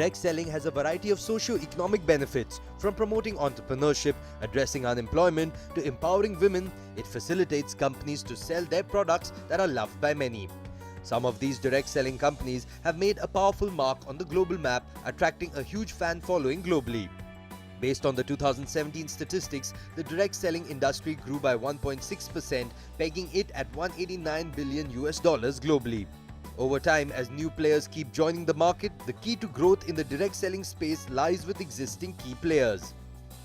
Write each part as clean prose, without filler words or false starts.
Direct selling has a variety of socio-economic benefits, from promoting entrepreneurship, addressing unemployment, to empowering women. It facilitates companies to sell their products that are loved by many. Some of these direct selling companies have made a powerful mark on the global map, attracting a huge fan following globally. Based on the 2017 statistics, the direct selling industry grew by 1.6%, pegging it at $189 billion globally. Over time, as new players keep joining the market, the key to growth in the direct selling space lies with existing key players.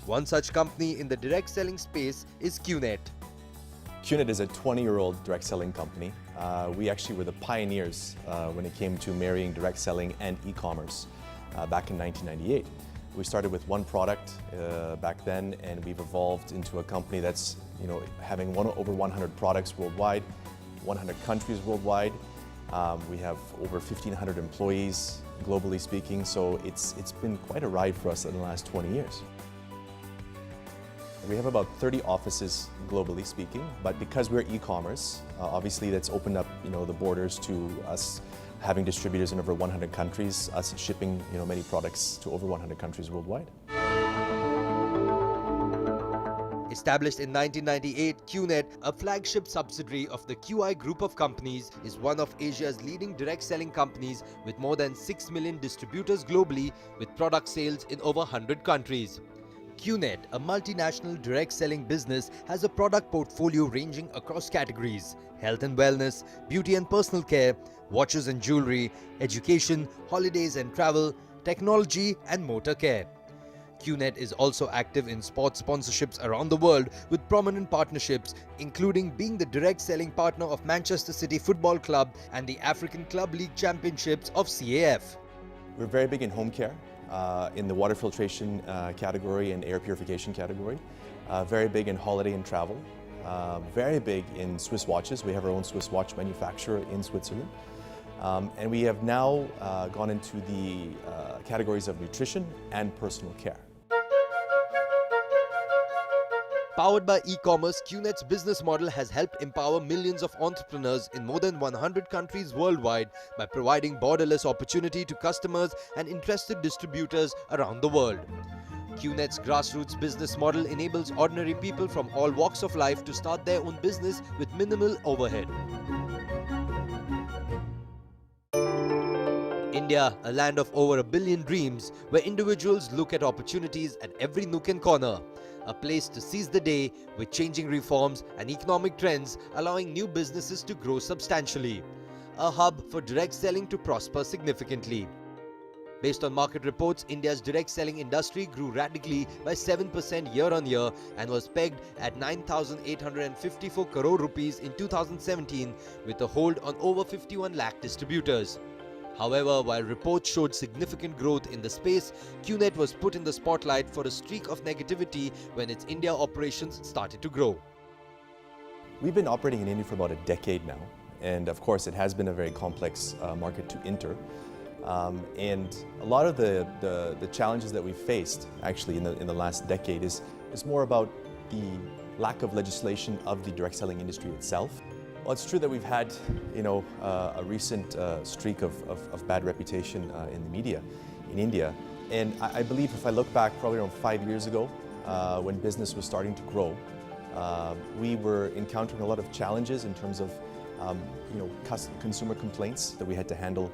One such company in the direct selling space is QNet. QNet is a 20-year-old direct selling company. We actually were the pioneers when it came to marrying direct selling and e-commerce back in 1998. We started with one product back then, and we've evolved into a company that's having over 100 products worldwide, 100 countries worldwide. We have over 1,500 employees, globally speaking, so it's been quite a ride for us in the last 20 years. We have about 30 offices, globally speaking, but because we're e-commerce, obviously that's opened up the borders to us having distributors in over 100 countries, us shipping many products to over 100 countries worldwide. Established in 1998, QNet, a flagship subsidiary of the QI group of companies, is one of Asia's leading direct selling companies with more than 6 million distributors globally, with product sales in over 100 countries. QNet, a multinational direct selling business, has a product portfolio ranging across categories: health and wellness, beauty and personal care, watches and jewelry, education, holidays and travel, technology and motor care. QNet is also active in sports sponsorships around the world, with prominent partnerships including being the direct selling partner of Manchester City Football Club and the African Club League Championships of CAF. We're very big in home care, in the water filtration category and air purification category. Very big in holiday and travel. Very big in Swiss watches. We have our own Swiss watch manufacturer in Switzerland. And we have now gone into the categories of nutrition and personal care. Powered by e-commerce, QNet's business model has helped empower millions of entrepreneurs in more than 100 countries worldwide by providing borderless opportunity to customers and interested distributors around the world. QNet's grassroots business model enables ordinary people from all walks of life to start their own business with minimal overhead. India, a land of over a billion dreams, where individuals look at opportunities at every nook and corner. A place to seize the day with changing reforms and economic trends, allowing new businesses to grow substantially. A hub for direct selling to prosper significantly. Based on market reports, India's direct selling industry grew radically by 7% year-on-year and was pegged at 9,854 crore rupees in 2017, with a hold on over 51 lakh distributors. However, while reports showed significant growth in the space, QNet was put in the spotlight for a streak of negativity when its India operations started to grow. We've been operating in India for about a decade now, and of course it has been a very complex market to enter. And a lot of the challenges that we've faced actually in the last decade is more about the lack of legislation of the direct selling industry itself. Well, it's true that we've had, a recent streak of bad reputation in the media in India. And I believe if I look back probably around 5 years ago, when business was starting to grow, we were encountering a lot of challenges in terms of, consumer complaints that we had to handle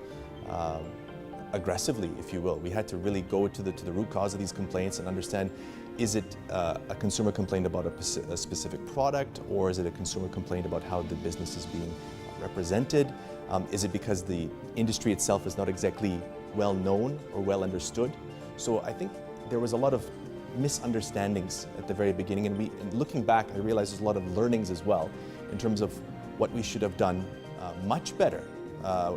aggressively, if you will. We had to really go to the root cause of these complaints and understand, is it a consumer complaint about a specific product, or is it a consumer complaint about how the business is being represented? Is it because the industry itself is not exactly well known or well understood? So I think there was a lot of misunderstandings at the very beginning, and looking back, I realized there's a lot of learnings as well in terms of what we should have done much better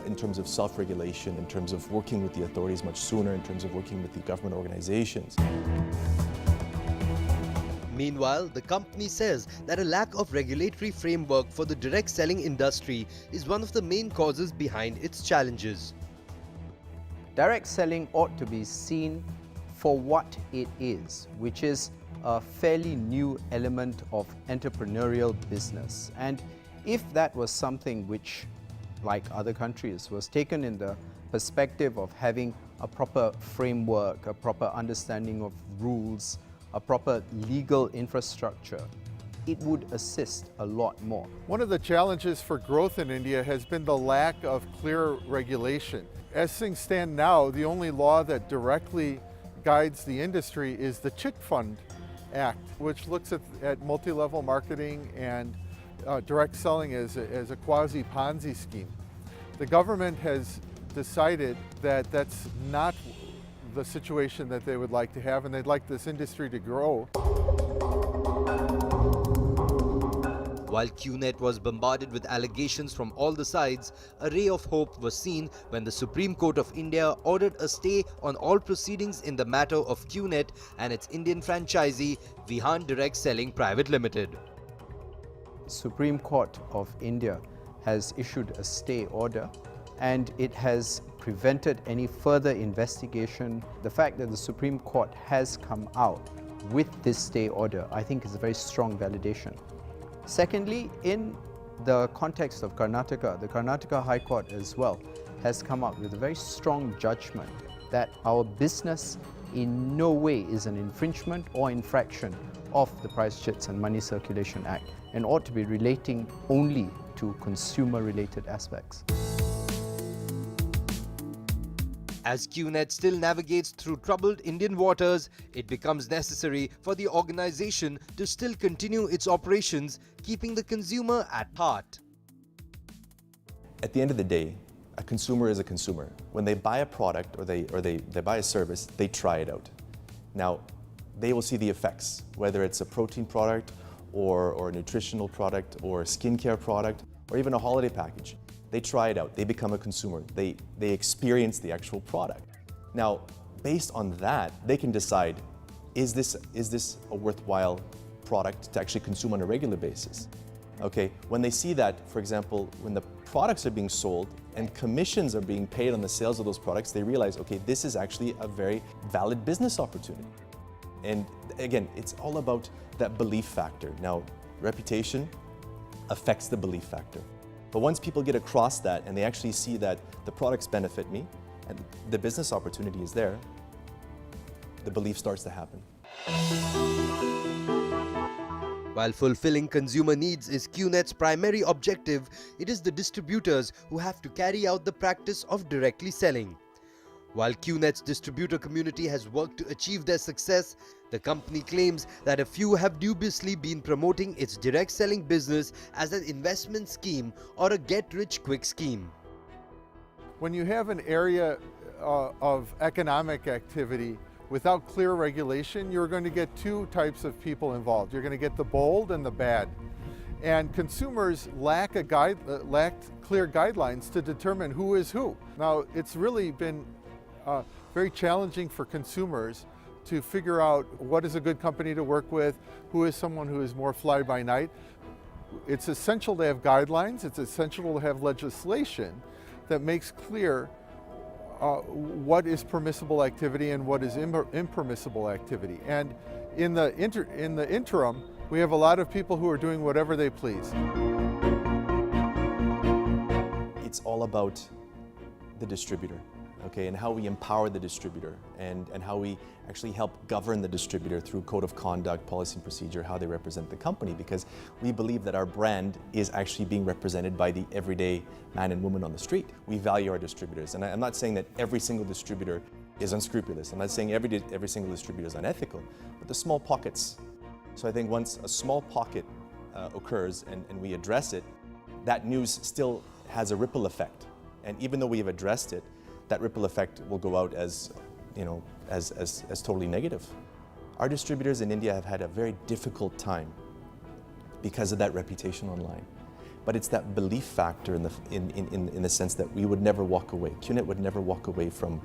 in terms of self-regulation, in terms of working with the authorities much sooner, in terms of working with the government organizations. Meanwhile, the company says that a lack of regulatory framework for the direct selling industry is one of the main causes behind its challenges. Direct selling ought to be seen for what it is, which is a fairly new element of entrepreneurial business. And if that was something which, like other countries, was taken in the perspective of having a proper framework, a proper understanding of rules, a proper legal infrastructure, it would assist a lot more. One of the challenges for growth in India has been the lack of clear regulation. As things stand now, the only law that directly guides the industry is the Chit Fund Act, which looks at multi-level marketing and direct selling as a quasi-Ponzi scheme. The government has decided that that's not the situation that they would like to have, and they'd like this industry to grow. While QNet was bombarded with allegations from all the sides, a ray of hope was seen when the Supreme Court of India ordered a stay on all proceedings in the matter of QNet and its Indian franchisee Vihan Direct Selling Private Limited. Supreme Court of India has issued a stay order, and it has prevented any further investigation. The fact that the Supreme Court has come out with this stay order, I think, is a very strong validation. Secondly, in the context of Karnataka, the Karnataka High Court as well has come up with a very strong judgment that our business in no way is an infringement or infraction of the Price Chits and Money Circulation Act, and ought to be relating only to consumer-related aspects. As QNet still navigates through troubled Indian waters, it becomes necessary for the organization to still continue its operations, keeping the consumer at heart. At the end of the day, a consumer is a consumer. When they buy a product or they buy a service, they try it out. Now, they will see the effects, whether it's a protein product or a nutritional product or a skincare product or even a holiday package. They try it out, they become a consumer, they experience the actual product. Now, based on that, they can decide, is this a worthwhile product to actually consume on a regular basis? Okay, when they see that, for example, when the products are being sold and commissions are being paid on the sales of those products, they realize, okay, this is actually a very valid business opportunity. And again, it's all about that belief factor. Now, reputation affects the belief factor. But once people get across that and they actually see that the products benefit me and the business opportunity is there, the belief starts to happen. While fulfilling consumer needs is QNet's primary objective, it is the distributors who have to carry out the practice of directly selling. While QNet's distributor community has worked to achieve their success, the company claims that a few have dubiously been promoting its direct selling business as an investment scheme or a get-rich-quick scheme. When you have an area of economic activity without clear regulation, you're going to get two types of people involved. You're going to get the bold and the bad. And consumers lacked clear guidelines to determine who is who. Now, it's really been very challenging for consumers to figure out what is a good company to work with, who is someone who is more fly-by-night. It's essential to have guidelines, it's essential to have legislation that makes clear what is permissible activity and what is impermissible activity. And in the interim, we have a lot of people who are doing whatever they please. It's all about the distributor, okay, and how we empower the distributor and how we actually help govern the distributor through code of conduct, policy and procedure, how they represent the company, because we believe that our brand is actually being represented by the everyday man and woman on the street. We value our distributors, and I'm not saying that every single distributor is unscrupulous. I'm not saying every single distributor is unethical, but the small pockets. So I think once a small pocket occurs and we address it, that news still has a ripple effect. And even though we have addressed it, that ripple effect will go out as, you know, as totally negative. Our distributors in India have had a very difficult time because of that reputation online. But it's that belief factor in the sense that we would never walk away. QNet would never walk away from,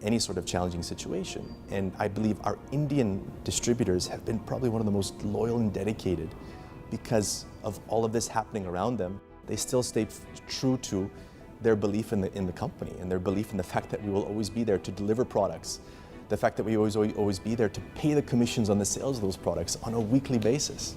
any sort of challenging situation. And I believe our Indian distributors have been probably one of the most loyal and dedicated because of all of this happening around them. They still stay true to their belief in the company and their belief in the fact that we will always be there to deliver products, the fact that we always be there to pay the commissions on the sales of those products on a weekly basis.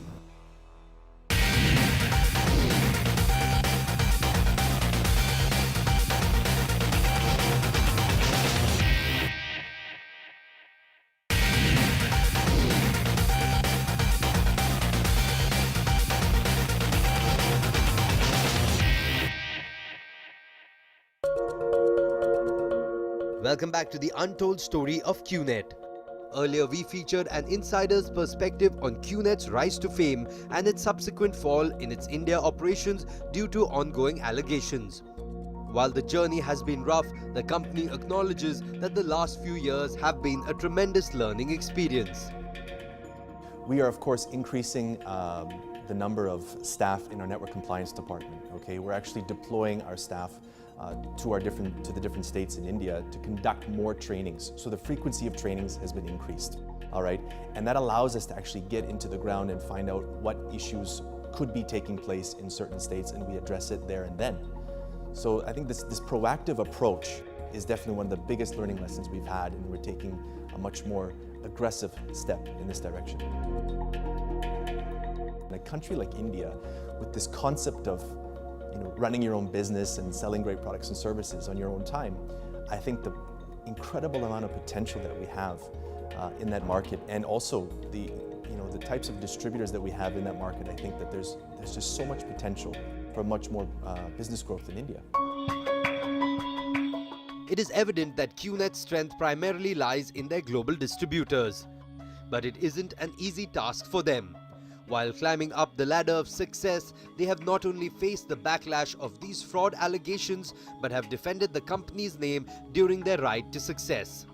Welcome back to the untold story of QNet. Earlier we featured an insider's perspective on QNet's rise to fame and its subsequent fall in its India operations due to ongoing allegations. While the journey has been rough, the company acknowledges that the last few years have been a tremendous learning experience. We are, of course, increasing the number of staff in our network compliance department. Okay, we're actually deploying our staff to the different states in India to conduct more trainings. So the frequency of trainings has been increased. All right, and that allows us to actually get into the ground and find out what issues could be taking place in certain states, and we address it there and then. So I think this proactive approach is definitely one of the biggest learning lessons we've had, and we're taking a much more aggressive step in this direction. In a country like India, with this concept of running your own business and selling great products and services on your own time, I think the incredible amount of potential that we have in that market, and also the types of distributors that we have in that market, I think that there's just so much potential for much more business growth in India. It is evident that QNet's strength primarily lies in their global distributors. But it isn't an easy task for them. While climbing up the ladder of success, they have not only faced the backlash of these fraud allegations, but have defended the company's name during their ride to success.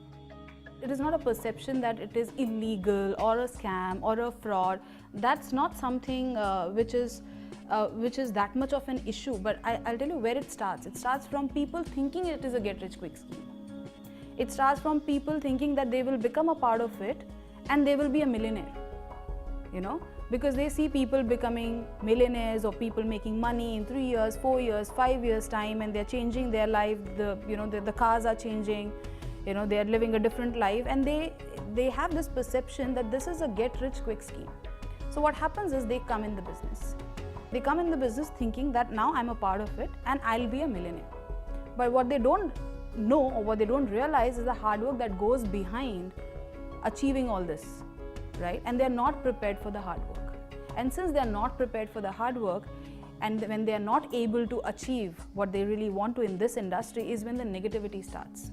It is not a perception that it is illegal or a scam or a fraud. That's not something which is that much of an issue. But I'll tell you where it starts. It starts from people thinking it is a get-rich-quick scheme. It starts from people thinking that they will become a part of it and they will be a millionaire. Because they see people becoming millionaires or people making money in 3 years, 4 years, 5 years time, and they're changing their life. The cars are changing. They are living a different life, and they have this perception that this is a get-rich-quick scheme. So what happens is they come in the business. They come in the business thinking that now I'm a part of it and I'll be a millionaire. But what they don't know or what they don't realize is the hard work that goes behind achieving all this, right? And they're not prepared for the hard work. And since they're not prepared for the hard work, and when they're not able to achieve what they really want to in this industry, is when the negativity starts.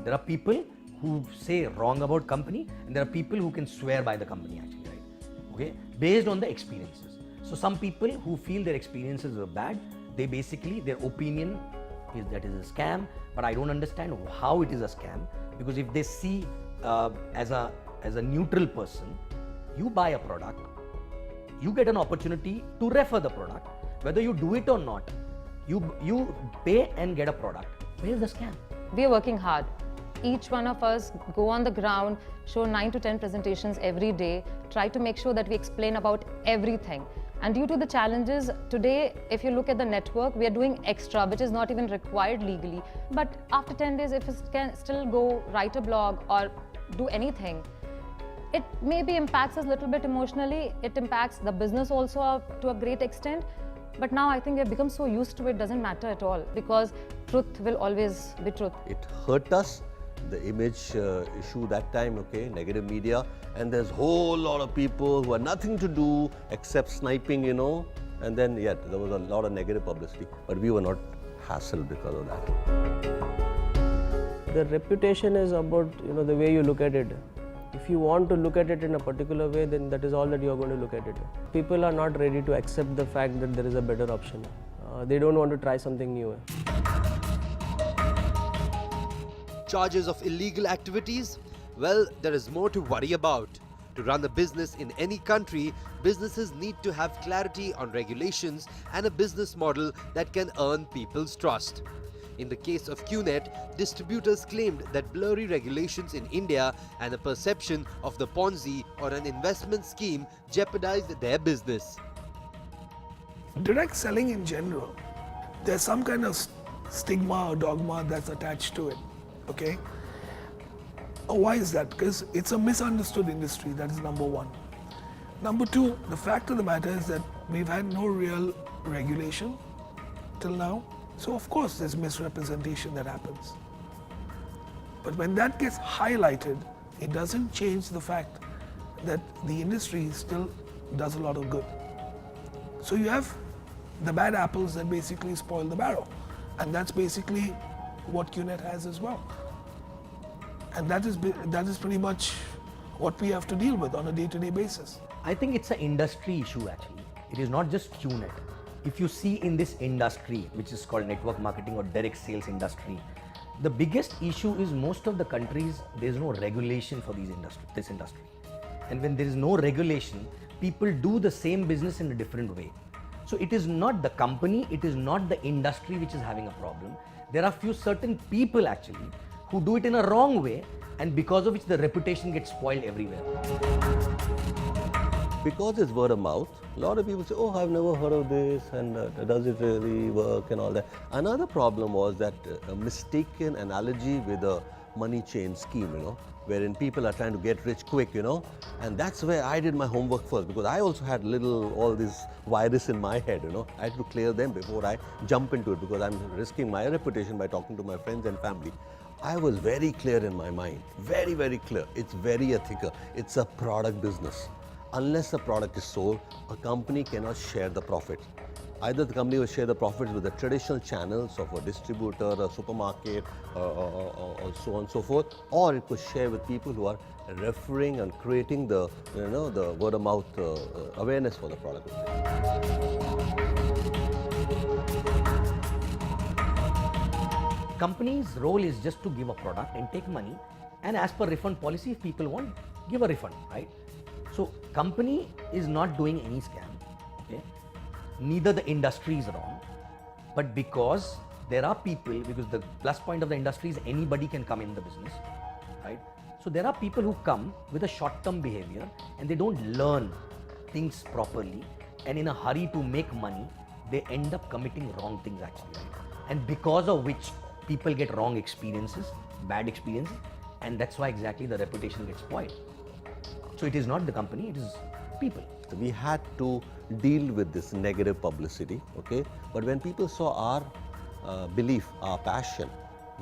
There are people who say wrong about company, and there are people who can swear by the company actually, right? Okay, based on the experiences. So some people who feel their experiences are bad, their opinion is that it is a scam, but I don't understand how it is a scam, because if they see as a neutral person, you buy a product, you get an opportunity to refer the product, whether you do it or not, you pay and get a product. Where is the scam? We are working hard. Each one of us go on the ground, show 9 to 10 presentations every day, try to make sure that we explain about everything. And due to the challenges, today, if you look at the network, we are doing extra, which is not even required legally. But after 10 days, if it can still go write a blog or do anything, it maybe impacts us a little bit emotionally. It impacts the business also to a great extent. But now I think we've become so used to it, doesn't matter at all, because truth will always be truth. It hurt us, the image issue that time, okay, negative media, and there's a whole lot of people who had nothing to do except sniping, and then there was a lot of negative publicity, but we were not hassled because of that. The reputation is about, the way you look at it. If you want to look at it in a particular way, then that is all that you are going to look at it. People are not ready to accept the fact that there is a better option. They don't want to try something new. charges of illegal activities? Well, there is more to worry about. To run a business in any country, businesses need to have clarity on regulations and a business model that can earn people's trust. In the case of QNet, distributors claimed that blurry regulations in India and a perception of the Ponzi or an investment scheme jeopardized their business. Direct selling in general, there's some kind of stigma or dogma that's attached to it, okay? Why is that? Because it's a misunderstood industry, that is number one. Number two, the fact of the matter is that we've had no real regulation till now. So of course there's misrepresentation that happens. But when that gets highlighted, it doesn't change the fact that the industry still does a lot of good. So you have the bad apples that basically spoil the barrel. And that's basically what QNet has as well. And that is pretty much what we have to deal with on a day-to-day basis. I think it's an industry issue actually. It is not just QNet. If you see in this industry, which is called network marketing or direct sales industry, the biggest issue is most of the countries, there is no regulation for this industry. And when there is no regulation, people do the same business in a different way. So it is not the company, it is not the industry which is having a problem. There are few certain people actually who do it in a wrong way, and because of which the reputation gets spoiled everywhere. Because it's word of mouth, a lot of people say, oh, I've never heard of this, and does it really work and all that. Another problem was that a mistaken analogy with a money chain scheme, wherein people are trying to get rich quick, and that's where I did my homework first, because I also had all this virus in my head, I had to clear them before I jump into it, because I'm risking my reputation by talking to my friends and family. I was very clear in my mind, very, very clear. It's very ethical. It's a product business. Unless the product is sold, a company cannot share the profits. Either the company will share the profits with the traditional channels of a distributor, a supermarket, or so on and so forth, or it could share with people who are referring and creating the, the word of mouth awareness for the product. Company's role is just to give a product and take money, and as per refund policy, if people want, give a refund, right? So company is not doing any scam, okay? Neither the industry is wrong, but because there are people, because the plus point of the industry is anybody can come in the business, right? So there are people who come with a short-term behavior and they don't learn things properly, and in a hurry to make money, they end up committing wrong things actually, right? And because of which people get wrong experiences, bad experiences, and that's why exactly the reputation gets spoiled. So it is not the company, it is people. We had to deal with this negative publicity, okay? But when people saw our belief, our passion,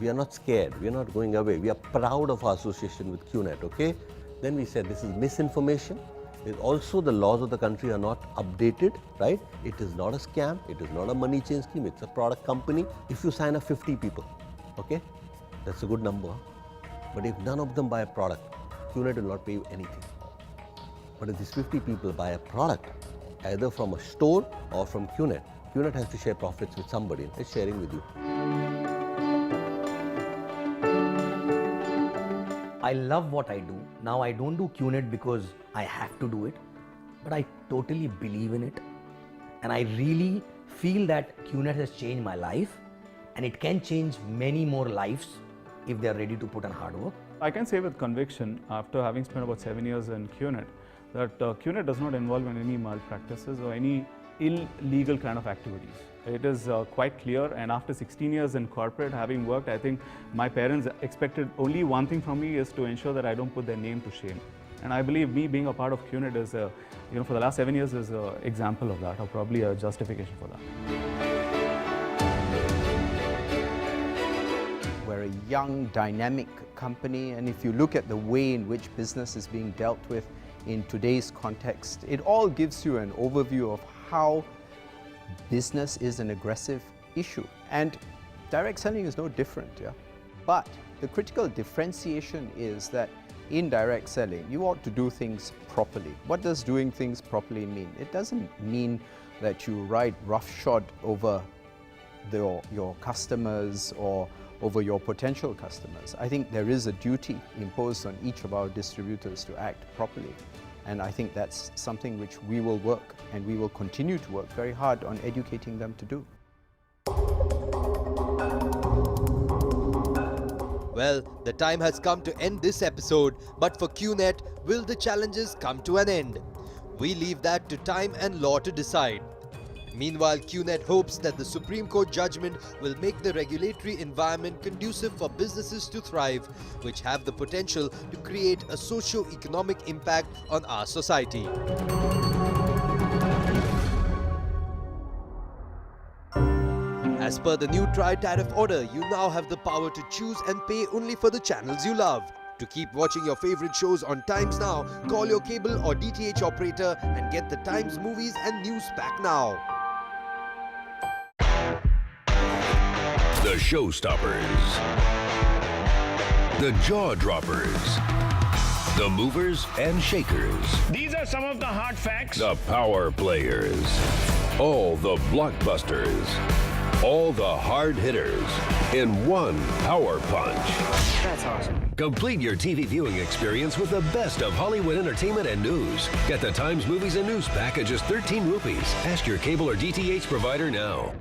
we are not scared, we are not going away, we are proud of our association with QNet, okay? Then we said this is misinformation. Also, the laws of the country are not updated, right? It is not a scam, it is not a money chain scheme, it's a product company. If you sign up 50 people, okay, that's a good number. But if none of them buy a product, QNet will not pay you anything. But if these 50 people buy a product, either from a store or from QNet, QNet has to share profits with somebody, and it's sharing with you. I love what I do. Now I don't do QNet because I have to do it, but I totally believe in it. And I really feel that QNet has changed my life, and it can change many more lives if they are ready to put in hard work. I can say with conviction, after having spent about 7 years in QNet, that QNet does not involve in any malpractices or any illegal kind of activities. It is quite clear, and after 16 years in corporate, having worked, I think my parents expected only one thing from me, is to ensure that I don't put their name to shame. And I believe me being a part of QNet is, for the last 7 years is an example of that, or probably a justification for that. We're a young, dynamic company, and if you look at the way in which business is being dealt with in today's context, it all gives you an overview of how business is an aggressive issue. And direct selling is no different, yeah? But the critical differentiation is that in direct selling, you ought to do things properly. What does doing things properly mean? It doesn't mean that you ride roughshod over your customers or over your potential customers. I think there is a duty imposed on each of our distributors to act properly. And I think that's something which we will work, and we will continue to work very hard on educating them to do. Well, the time has come to end this episode, but for QNet, will the challenges come to an end? We leave that to time and law to decide. Meanwhile, QNet hopes that the Supreme Court judgment will make the regulatory environment conducive for businesses to thrive, which have the potential to create a socio-economic impact on our society. As per the new tri-tariff order, you now have the power to choose and pay only for the channels you love. To keep watching your favorite shows on Times Now, call your cable or DTH operator and get the Times movies and news pack now. The Showstoppers, the Jaw Droppers, the Movers and Shakers. These are some of the hard facts. The Power Players, all the blockbusters, all the hard hitters in one power punch. That's awesome. Complete your TV viewing experience with the best of Hollywood entertainment and news. Get the Times Movies and News Pack at just 13 rupees. Ask your cable or DTH provider now.